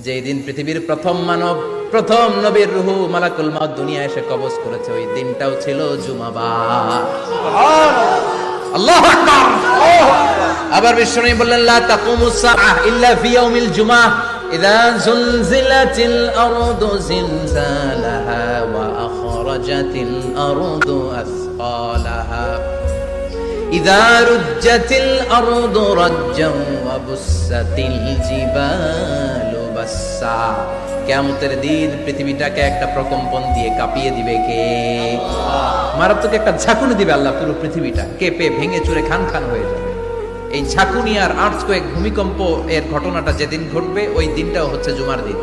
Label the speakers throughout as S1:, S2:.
S1: যেই দিন পৃথিবীর প্রথম মানব, প্রথম নবীর রূহ মালাকুল মাউত দুনিয়ায় এসে কবজ করেছে, ওই দিনটাও ছিল জুমাবার। আল্লাহু আকবার। আবার বিশ্বনবী বললেন, লা তাকুমুস সাআহ ইল্লা ফি ইয়াউমিল জুমআহ ইযা যুলজিলাতিল আরদু জিলজালাহা ওয়া আখরাজাতিল আরদু আসকালাহা ইযা রুজ্জাতিল আরদু রাজ্জান ওয়া বুসাতিল জিবালু বাসসা। কিয়ামতের দিন পৃথিবীটাকে একটা প্রকম্পন দিয়ে কাঁপিয়ে দিবে কে? মারাত্মক একটা ঝাঁকুনি দিবে আল্লাহ, পুরো পৃথিবীটা কেঁপে ভেঙে চুরে খান খান হয়ে যাবে। এই ঝাঁকুনি আর আর্থকোয়েক, ভূমিকম্প এর ঘটনাটা যেদিন ঘটবে ওই দিনটাও হচ্ছে জুমার দিন।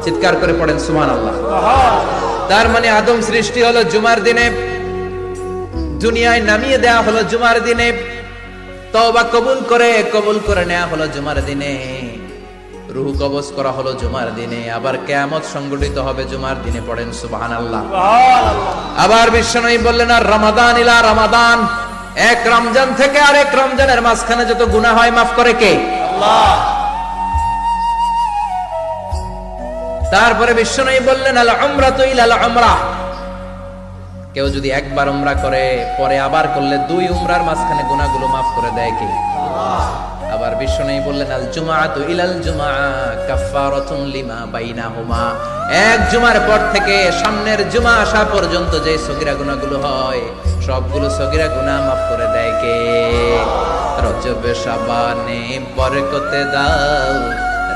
S1: চিৎকার করে পড়েন সুবহানাল্লাহ। তার মানে আদম সৃষ্টি হলো জুমার দিনে, দুনিয়ায় নামিয়ে দেয়া হলো জুমার দিনে, তওবা কবুল করে নেওয়া হলো জুমার দিনে, রূহ কবজ করা হলো জুমার দিনে, আবার কিয়ামত সংগঠিত হবে জুমার দিনে। পড়েন সুবহানাল্লাহ। আবার বিশ্বনবী বললেন, আর রমাদান ইলা রমাদান, এক রমজান থেকে আরেক রমজানের মাঝখানে যত গুনাহ হয় মাফ করে কে? আল্লাহ। তারপরে বিশ্বনবী বললেন, আল উমরাতু ইলাল উমরাহ, কেউ যদি একবার উমরা করে পরে আবার করলে দুই উমরার মাঝখানে গুনাহগুলো মাফ করে দেয় কে? আল্লাহ। আবার বিশ্বনবী বললেন, আল জুমআতু ইলাল জুমআ কাফফারাতুন লিমা বাইনাহুমা, এক জুমার পর থেকে সামনের জুমা আসা পর্যন্ত যে সগীরা গুনাহগুলো হয় সবগুলো সগীরা গুনাহ মাফ করে দেয় কে? রজব শাবানে বরকতে দাও,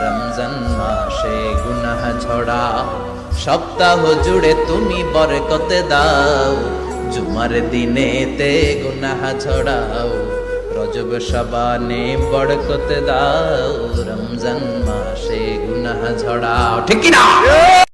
S1: রমজান মাসে গুনাহ ঝড়াও, সপ্তাহ জুড়ে তুমি বরকতে দাও, জুমার দিনেতে গুনাহ ঝড়াও, রজব শাবানে বরকতে দাও, রমজান মাসে গুনাহ ঝড়াও। ঠিক কি না?